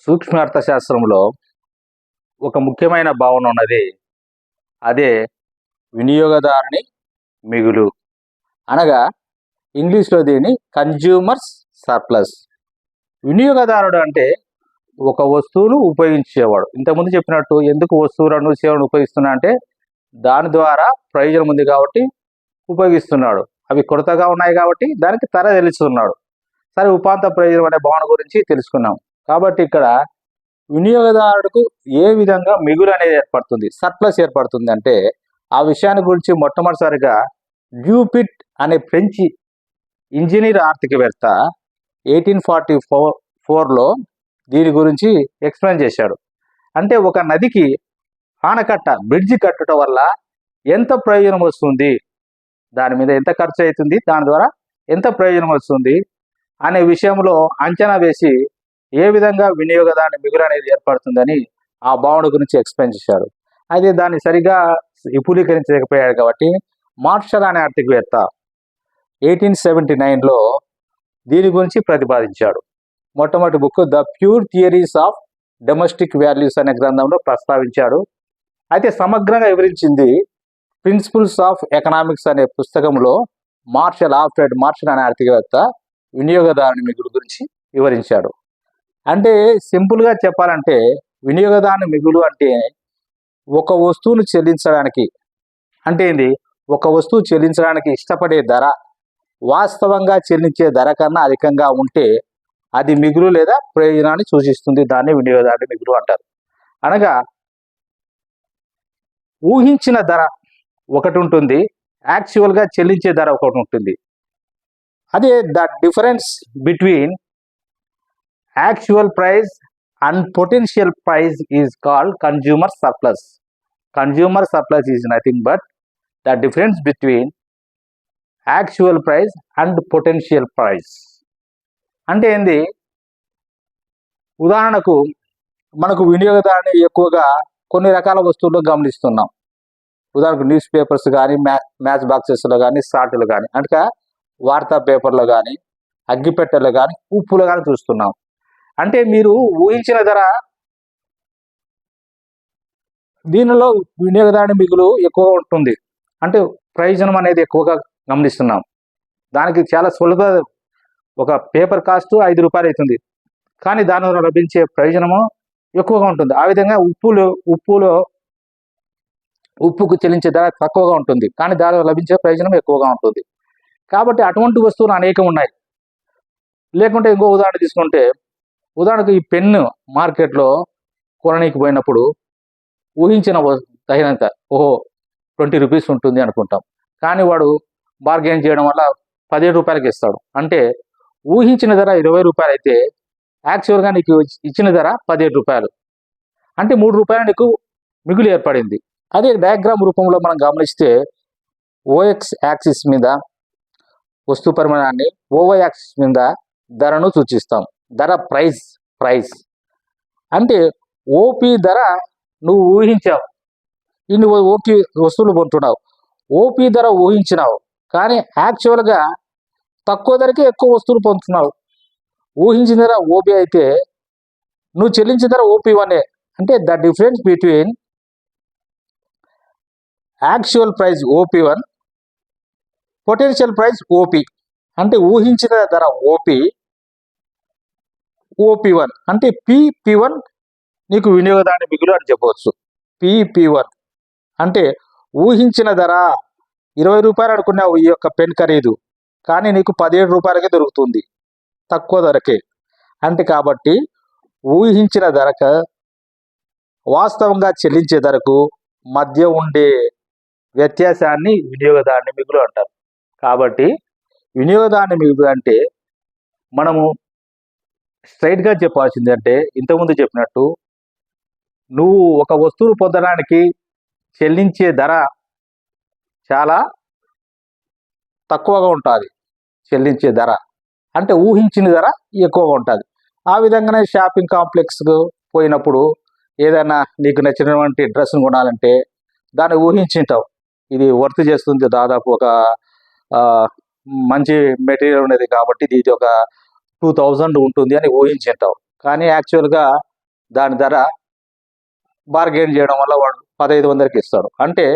సూక్ష్మ అర్థశాస్త్రంలో ఒక ముఖ్యమైన భావన ఉన్నది. అదే వినియోగదారుని మిగులు అనగా ఇంగ్లీష్లో దీన్ని కన్జ్యూమర్స్ సర్ప్లస్. వినియోగదారుడు అంటే ఒక వస్తువును ఉపయోగించేవాడు. ఇంతకుముందు చెప్పినట్టు ఎందుకు వస్తువులను సేవలను ఉపయోగిస్తున్నా అంటే దాని ద్వారా ప్రయోజనం ఉంది కాబట్టి ఉపయోగిస్తున్నాడు. అవి కొరతగా ఉన్నాయి కాబట్టి దానికి ధర తెలుస్తున్నాడు. సరే, ఉపాంత ప్రయోజనం అనే భావన గురించి తెలుసుకున్నాం. కాబట్టి ఇక్కడ వినియోగదారుడికి ఏ విధంగా మిగులు అనేది ఏర్పడుతుంది, సర్ప్లస్ ఏర్పడుతుంది అంటే ఆ విషయాన్ని గురించి మొట్టమొదటిసారిగా డ్యూపిట్ అనే ఫ్రెంచ్ ఇంజనీర్ ఆర్థికవేత్త 1844లో దీని గురించి ఎక్స్ప్లెయిన్ చేశాడు. అంటే ఒక నదికి ఆనకట్ట బ్రిడ్జి కట్టడం వల్ల ఎంత ప్రయోజనం వస్తుంది, దాని మీద ఎంత ఖర్చు అవుతుంది, దాని ద్వారా ఎంత ప్రయోజనం వస్తుంది అనే విషయంలో అంచనా వేసి ఏ విధంగా వినియోగదారుని మిగులు అనేది ఏర్పడుతుందని ఆ భావన గురించి ఎక్స్ప్లెయిన్ చేశాడు. అయితే దాన్ని సరిగా విపులీకరించలేకపోయాడు కాబట్టి మార్షల్ అనే ఆర్థికవేత్త 1879లో దీని గురించి ప్రతిపాదించాడు. మొట్టమొదటి book the pure theories of domestic values అనే గ్రంథంలో ప్రస్తావించాడు. అయితే సమగ్రంగా వివరించింది ప్రిన్సిపల్స్ ఆఫ్ ఎకనామిక్స్ అనే పుస్తకంలో ఆల్ఫ్రెడ్ మార్షల్ అనే ఆర్థికవేత్త వినియోగదారుని మిగులు గురించి వివరించాడు. అంటే సింపుల్గా చెప్పాలంటే వినియోగదారుని మిగులు అంటే ఒక వస్తువును చెల్లించడానికి, అంటే ఏంది, ఒక వస్తువు చెల్లించడానికి ఇష్టపడే ధర వాస్తవంగా చెల్లించే ధర కన్నా అధికంగా ఉంటే అది మిగులు లేదా ప్రయోజనాన్ని సూచిస్తుంది. దాన్ని వినియోగదారుని మిగులు అంటారు. అనగా ఊహించిన ధర ఒకటి ఉంటుంది, యాక్చువల్గా చెల్లించే ధర ఒకటి ఉంటుంది. అదే the difference between actual price and potential price is called consumer surplus. Consumer surplus is nothing but the difference between actual price and potential price. అంటే ఏంది, ఉదాహరణకు మనకు వినియోగదారుని ఎక్కువగా కొన్ని రకాల వస్తువుల్లో గమనిస్తున్నాం. ఉదాహరణకు న్యూస్ పేపర్స్ కానీ, మ్యాచ్ బాక్సెస్లో కానీ, సాటులు కానీ, అంటే వార్తా పేపర్లో కానీ, అగ్గిపెట్టెలు కానీ, ఉప్పులు కానీ చూస్తున్నాం. అంటే మీరు ఊహించిన ధర, దీనిలో వినియోగదారుని మిగులు ఎక్కువగా ఉంటుంది. అంటే ప్రయోజనం అనేది ఎక్కువగా గమనిస్తున్నాం. దానికి చాలా సులభ, ఒక పేపర్ కాస్ట్ 5 రూపాయలు అవుతుంది, కానీ దాని ద్వారా లభించే ప్రయోజనము ఎక్కువగా ఉంటుంది. ఆ విధంగా ఉప్పుకు చెల్లించే ధర తక్కువగా ఉంటుంది, కానీ దానిలో లభించే ప్రయోజనం ఎక్కువగా ఉంటుంది. కాబట్టి అటువంటి వస్తువులు అనేకం ఉన్నాయి. లేకుంటే ఇంకో ఉదాహరణ తీసుకుంటే, ఉదాహరణకు ఈ పెన్ను మార్కెట్లో కొననీకి పోయినప్పుడు ఊహించిన తగినంత 20 రూపీస్ ఉంటుంది అనుకుంటాం, కానీ వాడు బార్గెన్ చేయడం వల్ల 17 రూపాయలకి ఇస్తాడు. అంటే ఊహించిన ధర 20 రూపాయలు అయితే యాక్చువల్గా నీకు ఇచ్చిన ధర 17 రూపాయలు. అంటే 3 రూపాయలు నీకు మిగులు ఏర్పడింది. అదే డయాగ్రామ్ రూపంలో మనం గమనిస్తే ఓఎక్స్ యాక్సిస్ మీద వస్తు పరిమాణాన్ని, ఓవై యాక్సిస్ మీద ధరను సూచిస్తాం. ధర ప్రైస్ అంటే ఓపీ ధర నువ్వు ఊహించావు, ఇన్ని ఓపీ వస్తువులు కొంటున్నావు, ఓపీ ధర ఊహించినావు, కానీ యాక్చువల్గా తక్కువ ధరకే ఎక్కువ వస్తువులు పొందుతున్నావు. ఊహించిన ధర ఓపీ అయితే నువ్వు చెల్లించిన ధర ఓపీ1. అంటే the difference between actual price OP1, potential price OP. అంటే ఊహించిన ధర ఓపీ1 అంటే పీ1 నీకు వినియోగదారుని మిగులు అని చెప్పవచ్చు. పీ1 అంటే ఊహించిన ధర 20 రూపాయలు అనుకున్నావు ఈ యొక్క పెన్ ఖరీదు, కానీ నీకు 17 రూపాయలకే దొరుకుతుంది, తక్కువ ధరకే. అంటే కాబట్టి ఊహించిన ధరకు వాస్తవంగా చెల్లించే ధరకు మధ్య ఉండే వ్యత్యాసాన్ని వినియోగదారుని మిగులు అంటారు. కాబట్టి వినియోగదారుని మిగులు అంటే మనము స్ట్రైట్గా చెప్పాల్సింది అంటే ఇంతకుముందు చెప్పినట్టు, నువ్వు ఒక వస్తువును పొందడానికి చెల్లించే ధర చాలా తక్కువగా ఉంటుంది. చెల్లించే ధర అంటే ఊహించిన ధర ఎక్కువగా ఉంటుంది. ఆ విధంగానే షాపింగ్ కాంప్లెక్స్కు పోయినప్పుడు ఏదైనా నీకు నచ్చినటువంటి డ్రెస్ను కొనాలంటే దాన్ని ఊహించింటావు, ఇది వర్త్ చేస్తుంది, దాదాపు ఒక మంచి మెటీరియల్ ఉండేది కాబట్టి ఇది ఒక 2000 ఉంటుంది అని ఊహించింటావు. కానీ యాక్చువల్గా దాని ధర బార్గెయిన్ చేయడం వల్ల వాడు 1500కి ఇస్తాడు. అంటే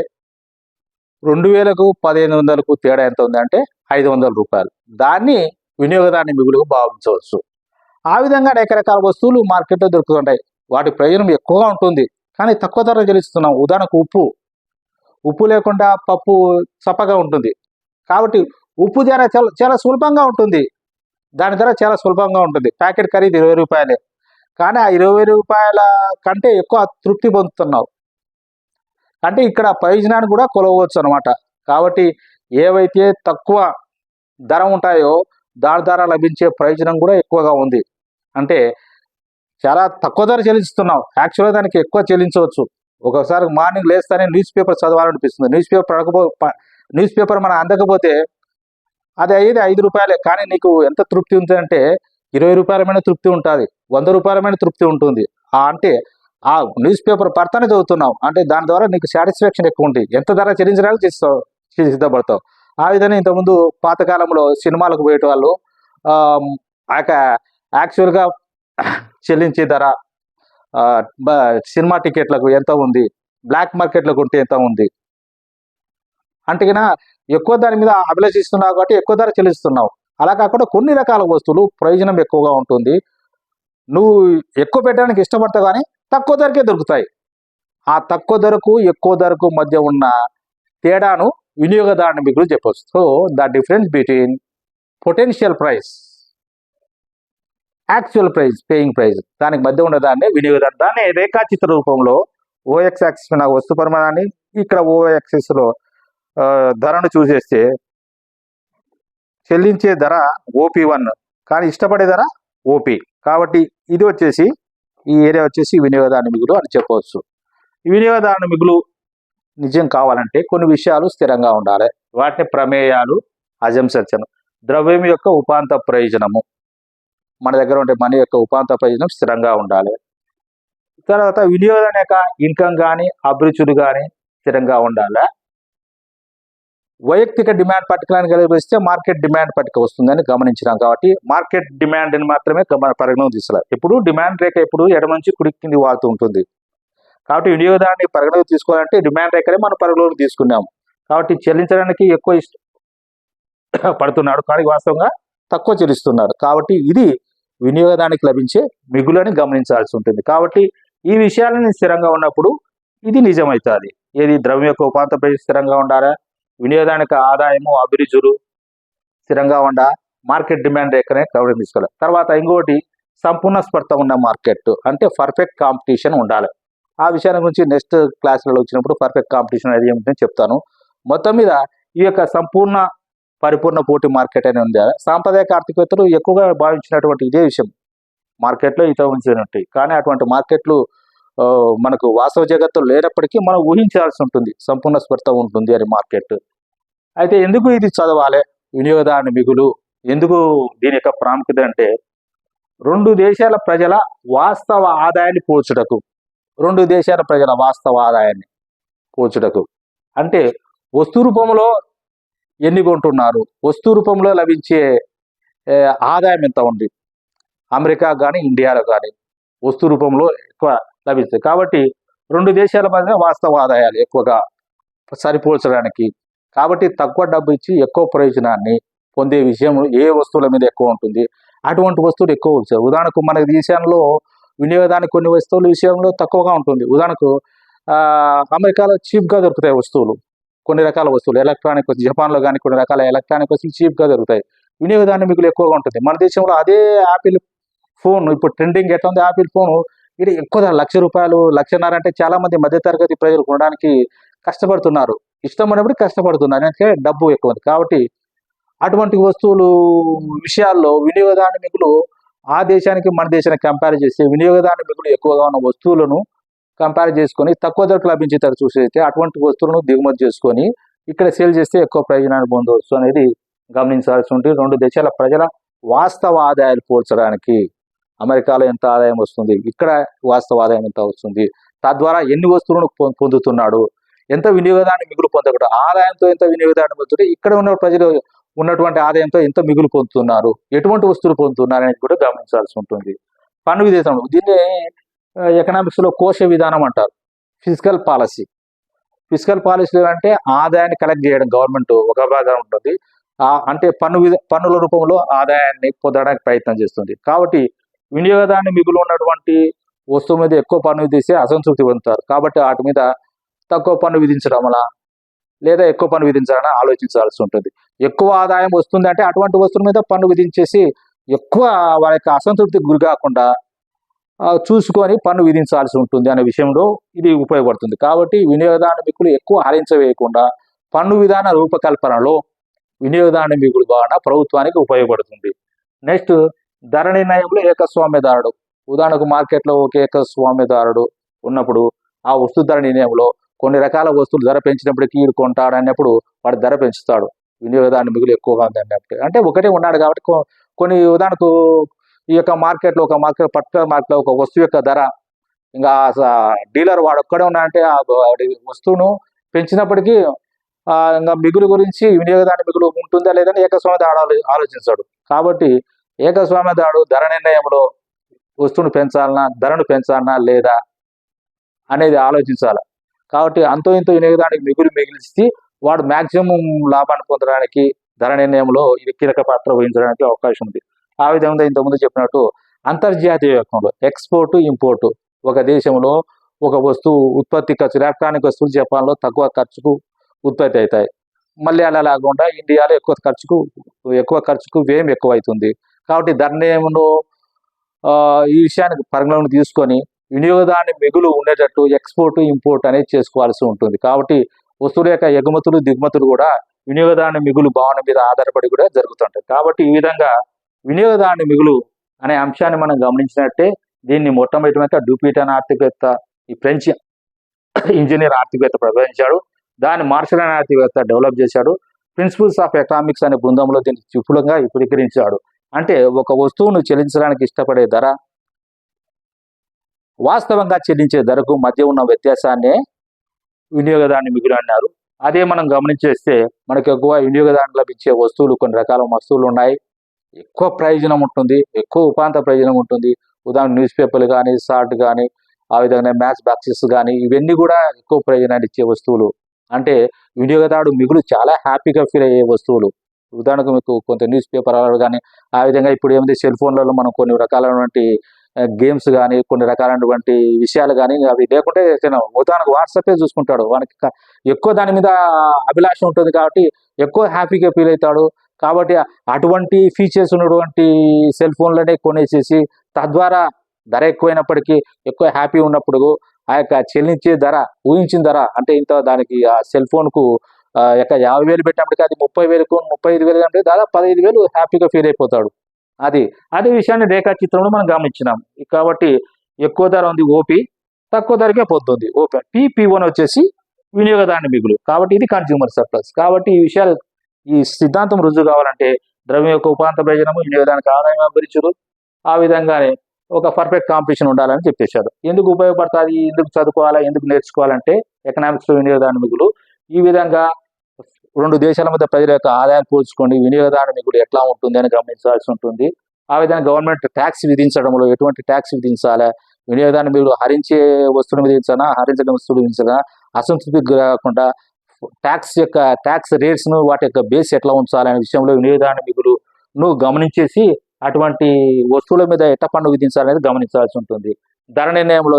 2000కు 1500కు తేడా ఎంత ఉంది అంటే 500 రూపాయలు. దాన్ని వినియోగదారుని మిగులుగా భావించవచ్చు. ఆ విధంగా అనేక రకాల వస్తువులు మార్కెట్లో దొరుకుతుంటాయి. వాటి ప్రయోజనం ఎక్కువగా ఉంటుంది, కానీ తక్కువ ధర చెల్లిస్తున్నాం. ఉదాహరణకు ఉప్పు లేకుండా పప్పు చప్పగా ఉంటుంది. కాబట్టి ఉప్పు ధర చాలా చాలా సులభంగా ఉంటుంది. దాని ధర చాలా సులభంగా ఉంటుంది. ప్యాకెట్ ఖరీదు 20 రూపాయలే, కానీ ఆ 20 రూపాయల కంటే ఎక్కువ తృప్తి పొందుతున్నావు. అంటే ఇక్కడ ప్రయోజనాన్ని కూడా కొలవచ్చు అనమాట. కాబట్టి ఏవైతే తక్కువ ధర ఉంటాయో దాని ద్వారా లభించే ప్రయోజనం కూడా ఎక్కువగా ఉంది. అంటే చాలా తక్కువ ధర చెల్లిస్తున్నావు, యాక్చువల్గా దానికి ఎక్కువ చెల్లించవచ్చు. ఒకసారి మార్నింగ్ లేస్తానే న్యూస్ పేపర్ చదవాలనిపిస్తుంది. న్యూస్ పేపర్ మనం అందకపోతే అది అయ్యేది 5 రూపాయలే, కానీ నీకు ఎంత తృప్తి ఉంది అంటే 20 రూపాయలమైన తృప్తి ఉంటుంది, 100 రూపాయలమైన తృప్తి ఉంటుంది. అంటే ఆ న్యూస్ పేపర్ పడతానే చదువుతున్నావు అంటే దాని ద్వారా నీకు సాటిస్ఫాక్షన్ ఎక్కువ ఉంటుంది. ఎంత ధర చెల్లించడానికి సిద్ధపడతావు. ఆ విధంగా ఇంతకుముందు పాతకాలంలో సినిమాలకు పోయేటవాళ్ళు యాక్చువల్గా చెల్లించే ధర సినిమా టికెట్లకు ఎంత ఉంది, బ్లాక్ మార్కెట్లో కొంటే ఎంత ఉంది అంటే ఎక్కువ దాని మీద అభిలషిస్తున్నావు కాబట్టి ఎక్కువ ధర చెల్లిస్తున్నావు. అలా కాకుండా కొన్ని రకాల వస్తువులు ప్రయోజనం ఎక్కువగా ఉంటుంది, నువ్వు ఎక్కువ పెట్టడానికి ఇష్టపడతావు, కానీ తక్కువ ధరకే దొరుకుతాయి. ఆ తక్కువ ధరకు ఎక్కువ ధరకు మధ్య ఉన్న తేడాను వినియోగదారుని మిగులు చెప్పవచ్చు. So the difference between potential price, actual price, paying price, దానికి మధ్య ఉన్నదాన్ని వినియోగదారు. దాన్ని రేఖాచిత్ర రూపంలో ఓఎక్స్ యాక్సిస్ మీద వస్తు పరిమాణాన్ని, ఇక్కడ ఓఎక్సిస్లో ధరను చూసేస్తే చెల్లించే ధర OP1, కానీ ఇష్టపడే ధర OP. కాబట్టి ఇది వచ్చేసి ఈ ఏరియా వచ్చేసి వినియోగదారుని మిగులు అని చెప్పవచ్చు. ఈ వినియోగదారుని మిగులు నిజం కావాలంటే కొన్ని విషయాలు స్థిరంగా ఉండాలి. వాటిని ప్రమేయాలు, అజంప్షన్స్. ద్రవ్యం యొక్క ఉపాంత ప్రయోజనము, మన దగ్గర ఉండే మనీ యొక్క ఉపాంత ప్రయోజనం స్థిరంగా ఉండాలి. తర్వాత వినియోగదారుని యొక్క ఇన్కమ్ కానీ అభిరుచులు కానీ స్థిరంగా ఉండాలి. వైయక్తిక డిమాండ్ పట్టికలను కలిపిస్తే మార్కెట్ డిమాండ్ పట్టిక వస్తుందని గమనించినాం. కాబట్టి మార్కెట్ డిమాండ్ని మాత్రమే పరిగణలోకి తీసుకోవాలి. ఎప్పుడు డిమాండ్ రేఖ ఎప్పుడు ఎడమ నుంచి కుడి కింది వాడుతూ ఉంటుంది. కాబట్టి వినియోగదారుని పరిగణలోకి తీసుకోవాలంటే డిమాండ్ రేఖనే మనం పరిగణలోకి తీసుకున్నాము. కాబట్టి చెల్లించడానికి ఎక్కువ పడుతున్నాడు, కానీ వాస్తవంగా తక్కువ చెల్లిస్తున్నాడు. కాబట్టి ఇది వినియోగదారునికి లభించే మిగులని గమనించాల్సి ఉంటుంది. కాబట్టి ఈ విషయాలని స్థిరంగా ఉన్నప్పుడు ఇది నిజమవుతుంది. ఏది ద్రవ్యం యొక్క ఉపాంత ప్రయోజనం స్థిరంగా ఉండాలా, వినియోగదారునికి ఆదాయము అభిరుచులు స్థిరంగా ఉండా, మార్కెట్ డిమాండ్ రేఖనే కవర్ తీసుకోవాలి. తర్వాత ఇంకోటి సంపూర్ణ స్పర్ధ ఉన్న మార్కెట్, అంటే పర్ఫెక్ట్ కాంపిటీషన్ ఉండాలి. ఆ విషయాల గురించి నెక్స్ట్ క్లాసులలో వచ్చినప్పుడు పర్ఫెక్ట్ కాంపిటీషన్ అనేది ఏమిటని చెప్తాను. మొత్తం మీద ఈ యొక్క పరిపూర్ణ పోటీ మార్కెట్ అనేది ఉంది. సాంప్రదాయక ఆర్థికవేత్తలు ఎక్కువగా భావించినటువంటి ఇదే విషయం, మార్కెట్లో ఇతర ఉంటాయి, కానీ అటువంటి మార్కెట్లు మనకు వాస్తవ జగత్తులో లేనప్పటికీ మనం ఊహించాల్సి ఉంటుంది సంపూర్ణ స్పర్ధ ఉంటుంది అని మార్కెట్. అయితే ఎందుకు ఇది చదవాలి వినియోగదారుని మిగులు, ఎందుకు దీని యొక్క ప్రాముఖ్యత అంటే రెండు దేశాల ప్రజల వాస్తవ ఆదాయాన్ని పోల్చుటకు, అంటే వస్తు రూపంలో ఎన్ని కొంటున్నారు, వస్తు రూపంలో లభించే ఆదాయం ఎంత ఉంది, అమెరికా కానీ ఇండియాలో కానీ వస్తు రూపంలో ఎక్కువ లభిస్తాయి. కాబట్టి రెండు దేశాల మధ్య వాస్తవ ఆదాయాలు ఎక్కువగా సరిపోల్చడానికి, కాబట్టి తక్కువ డబ్బు ఇచ్చి ఎక్కువ ప్రయోజనాన్ని పొందే విషయం ఏ వస్తువుల మీద ఎక్కువ ఉంటుంది, అటువంటి వస్తువులు ఎక్కువ వచ్చాయి. ఉదాహరణకు మన దేశంలో వినియోగదానికి కొన్ని వస్తువుల విషయంలో తక్కువగా ఉంటుంది. ఉదాహరణకు అమెరికాలో చీప్గా దొరుకుతాయి వస్తువులు, కొన్ని రకాల వస్తువులు ఎలక్ట్రానిక్ వస్తువులు, జపాన్లో కానీ కొన్ని రకాల ఎలక్ట్రానిక్ వస్తువులు చీప్గా దొరుకుతాయి, వినియోగదాన్ని మిగులు ఎక్కువగా ఉంటుంది. మన దేశంలో అదే యాపిల్ ఫోన్ ఇప్పుడు ట్రెండింగ్ ఎట్లా ఉంది, యాపిల్ ఫోన్ ఇది ఎక్కువ ₹1,00,000, ₹1,50,000 అంటే చాలా మంది మధ్యతరగతి ప్రజలు కొనడానికి కష్టపడుతున్నారు, ఇష్టం ఉన్నప్పుడు కష్టపడుతున్నారు, అంటే డబ్బు ఎక్కువ ఉంది. కాబట్టి అటువంటి వస్తువులు విషయాల్లో వినియోగదారుని మిగులు ఆ దేశానికి మన దేశానికి కంపేర్ చేస్తే వినియోగదారుని మిగులు ఎక్కువగా ఉన్న వస్తువులను కంపేర్ చేసుకొని తక్కువ ధరకు లభించేటట్టు చూసేస్తే అటువంటి వస్తువులను దిగుమతి చేసుకొని ఇక్కడ సేల్ చేస్తే ఎక్కువ ప్రయోజనాన్ని పొందవచ్చు అనేది గమనించాల్సి ఉంటుంది. రెండు దేశాల ప్రజల వాస్తవ ఆదాయాలు పోల్చడానికి అమెరికాలో ఎంత ఆదాయం వస్తుంది, ఇక్కడ వాస్తవ ఆదాయం ఎంత వస్తుంది, తద్వారా ఎన్ని వస్తువులను పొందుతున్నాడు, ఎంత వినియోగదారుని మిగులు పొందకూడదు, ఆదాయంతో ఎంత వినియోగదారుని పొందుతుంటే ఇక్కడ ఉన్న ప్రజలు ఉన్నటువంటి ఆదాయంతో ఎంత మిగులు పొందుతున్నారు, ఎటువంటి వస్తువులు పొందుతున్నారు అనేది కూడా గమనించాల్సి ఉంటుంది. పన్ను విధానం, దీన్ని ఎకనామిక్స్లో కోశ విధానం అంటారు. Physical policy. ఫిజికల్ పాలసీలు అంటే ఆదాయాన్ని కలెక్ట్ చేయడం గవర్నమెంట్ ఒక భాగం ఉంటుంది. అంటే పన్నుల రూపంలో ఆదాయాన్ని పొందడానికి ప్రయత్నం చేస్తుంది. కాబట్టి వినియోగదారుని మిగులు ఉన్నటువంటి వస్తువు మీద ఎక్కువ పన్ను విధిస్తే అసంతృప్తి పొందుతారు. కాబట్టి వాటి మీద తక్కువ పన్ను విధించడం వల్ల లేదా ఎక్కువ పన్ను విధించాలని ఆలోచించాల్సి ఉంటుంది. ఎక్కువ ఆదాయం వస్తుంది అంటే అటువంటి వస్తువుల మీద పన్ను విధించేసి ఎక్కువ వాళ్ళ యొక్క అసంతృప్తికి గురి కాకుండా చూసుకొని పన్ను విధించాల్సి ఉంటుంది అనే విషయంలో ఇది ఉపయోగపడుతుంది. కాబట్టి వినియోగదారుని మిగులు ఎక్కువ హరించవేయకుండా పన్ను విధాన రూపకల్పనలో వినియోగదారుని మిగులు భావన ప్రభుత్వానికి ఉపయోగపడుతుంది. నెక్స్ట్, ధర నిర్ణయంలో ఏకస్వామ్యదారుడు. ఉదాహరణకు మార్కెట్లో ఒక ఏకస్వామ్యదారుడు ఉన్నప్పుడు ఆ వస్తు ధర నిర్ణయంలో కొన్ని రకాల వస్తువులు ధర పెంచినప్పటికీ వీడు కొంటాడు అన్నప్పుడు వాడు ధర పెంచుతాడు. వినియోగదారుని మిగులు ఎక్కువగా ఉంది అన్నప్పుడు అంటే ఒకటే ఉన్నాడు కాబట్టి కొన్ని ఉదాహరణకు ఈ యొక్క మార్కెట్లో పర్టికులర్ మార్కెట్లో ఒక వస్తువు యొక్క ధర ఇంకా డీలర్ వాడు ఒక్కడే ఉన్నాడంటే ఆ వస్తువును పెంచినప్పటికీ ఇంకా మిగులు గురించి వినియోగదారుని మిగులు ఉంటుందా లేదని ఏకస్వామ్యదారుడు ఆలోచించాడు. కాబట్టి ఏకస్వామ్యదారుడు ధర నిర్ణయంలో వస్తువును పెంచాలన్నా ధరను పెంచాలన్నా లేదా అనేది ఆలోచించాలి. కాబట్టి అంతో ఇంతో వినియోగదారునికి మిగిలిచి వాడు మ్యాక్సిమం లాభాన్ని పొందడానికి ధర నిర్ణయంలో ఇది కీలక పాత్ర వహించడానికి అవకాశం ఉంది. ఆ విధంగా ఇంతకుముందు చెప్పినట్టు అంతర్జాతీయ వ్యాపారంలో ఎక్స్పోర్టు ఇంపోర్టు, ఒక దేశంలో ఒక వస్తువు ఉత్పత్తి ఖర్చు, ఎలక్ట్రానిక్ వస్తువులు జపాన్లో తక్కువ ఖర్చుకు ఉత్పత్తి అవుతాయి. మళ్ళీ అలా లేకుండా ఇండియాలో ఎక్కువ ఖర్చుకు వ్యయం ఎక్కువ అవుతుంది. కాబట్టి ధర నిర్ణయంలో ఈ విషయానికి పరిగణలోకి తీసుకొని వినియోగదారుని మిగులు ఉండేటట్టు ఎక్స్పోర్ట్ ఇంపోర్ట్ అనేది చేసుకోవాల్సి ఉంటుంది. కాబట్టి వస్తువుల యొక్క ఎగుమతులు దిగుమతులు కూడా వినియోగదారుని మిగులు భావన మీద ఆధారపడి కూడా జరుగుతుంటాయి. కాబట్టి ఈ విధంగా వినియోగదారుని మిగులు అనే అంశాన్ని మనం గమనించినట్టే దీన్ని మొట్టమొదటిగా డ్యూపిటన్ ఆర్థికవేత్త, ఈ ఫ్రెంచ్ ఇంజనీర్ ఆర్థికవేత్త ప్రవేశించాడు. దాన్ని మార్షల్ ఆర్థికవేత్త డెవలప్ చేశాడు. ప్రిన్సిపల్స్ ఆఫ్ ఎకనామిక్స్ అనే బృందంలో దీన్ని విపులంగా విపులీకరించాడు. అంటే ఒక వస్తువును చెల్లించడానికి ఇష్టపడే ధర వాస్తవంగా చెల్లించే ధరకు మధ్య ఉన్న వ్యత్యాసాన్నే వినియోగదారుని మిగులు అన్నారు. అదే మనం గమనించేస్తే మనకు ఎక్కువ వినియోగదారుని లభించే వస్తువులు కొన్ని రకాల వస్తువులు ఉన్నాయి. ఎక్కువ ప్రయోజనం ఉంటుంది, ఎక్కువ ఉపాంత ప్రయోజనం ఉంటుంది. ఉదాహరణ న్యూస్ పేపర్లు కానీ, సాల్ట్ కానీ, ఆ విధంగా మ్యాచ్ బాక్సెస్ కానీ, ఇవన్నీ కూడా ఎక్కువ ప్రయోజనాన్ని ఇచ్చే వస్తువులు. అంటే వినియోగదారుడు మిగులు చాలా హ్యాపీగా ఫీల్ అయ్యే వస్తువులు. ఉదాహరణకు మీకు కొంత న్యూస్ పేపర్ కానీ, ఆ విధంగా ఇప్పుడు ఏమైంది సెల్ ఫోన్లలో మనం కొన్ని రకాలైనటువంటి గేమ్స్ కానీ, కొన్ని రకాలైనటువంటి విషయాలు కానీ అవి లేకుంటే ఉదాహరణకు వాట్సాపే చూసుకుంటాడు. వానికి ఎక్కువ దాని మీద అభిలాష ఉంటుంది కాబట్టి ఎక్కువ హ్యాపీగా ఫీల్ అవుతాడు. కాబట్టి అటువంటి ఫీచర్స్ ఉన్నటువంటి సెల్ ఫోన్లనే కొనేసేసి తద్వారా ధర ఎక్కువైనప్పటికీ ఎక్కువ హ్యాపీ ఉన్నప్పుడు ఆ యొక్క చెల్లించే ధర, ఊహించిన ధర అంటే ఇంత దానికి ఆ సెల్ ఫోన్కు 50,000 పెట్టినప్పటికీ అది 30,000కు 35,000 అంటే దాదాపు 15,000 హ్యాపీగా ఫీల్ అయిపోతాడు. అదే విషయాన్ని రేఖాచిత్రంలో మనం గమనించినాం. కాబట్టి ఎక్కువ ధర ఉంది ఓపీ, తక్కువ ధరకే పొందుతుంది ఓపీ. P1 వచ్చేసి వినియోగదారుని మిగులు. కాబట్టి ఇది కన్జ్యూమర్ సర్ప్లస్. కాబట్టి ఈ సిద్ధాంతం రుజువు కావాలంటే ద్రవ్యం యొక్క ఉపాంత ప్రయోజనము వినియోగదానికి ఆదాయం అభివృద్ధి, ఆ విధంగానే ఒక పర్ఫెక్ట్ కాంపిటీషన్ ఉండాలని చెప్పేశారు. ఎందుకు ఉపయోగపడుతుంది, ఎందుకు చదువుకోవాలా, ఎందుకు నేర్చుకోవాలంటే ఎకనామిక్స్లో వినియోగదారుని మిగులు ఈ విధంగా రెండు దేశాల మధ్య ప్రజల యొక్క ఆదాయం పోల్చుకోండి వినియోగదారుని మిగులు ఎట్లా ఉంటుంది అని గమనించాల్సి ఉంటుంది. ఆ విధంగా గవర్నమెంట్ ట్యాక్స్ విధించడంలో ఎటువంటి ట్యాక్స్ విధించాలా, వినియోగదారుని మిగులు హరించే వస్తువులు విధించాలా, హరించడం వస్తువులు విధించాలా, అసంతృప్తికి కాకుండా ట్యాక్స్ రేట్స్ను వాటి యొక్క బేస్ ఎట్లా ఉంచాలనే విషయంలో వినియోగదారుని మిగులును గమనించేసి అటువంటి వస్తువుల మీద ఎట్లా పన్ను విధించాలనేది గమనించాల్సి ఉంటుంది. ధర నిర్ణయంలో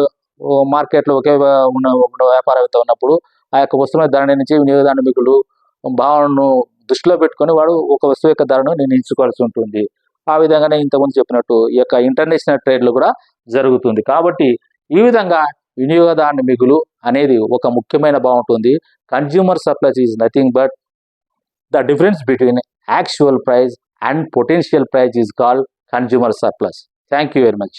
మార్కెట్లో ఒకే ఉన్న వ్యాపారవేత్త ఉన్నప్పుడు ఆ యొక్క వస్తువుల ధర నిర్ణయించి వినియోగదారుని మిగులు భావనను దృష్టిలో పెట్టుకొని వాడు ఒక వస్తువు యొక్క ధరను నిర్ణయించుకోవాల్సి ఉంటుంది. ఆ విధంగానే ఇంతకుముందు చెప్పినట్టు ఈ యొక్క ఇంటర్నేషనల్ ట్రేడ్లో కూడా జరుగుతుంది. కాబట్టి ఈ విధంగా వినియోగదారుని మిగులు అనేది ఒక ముఖ్యమైన భావం ఉంటుంది. Consumer surplus is nothing but the difference between actual price and potential price is called consumer surplus. Thank you very much.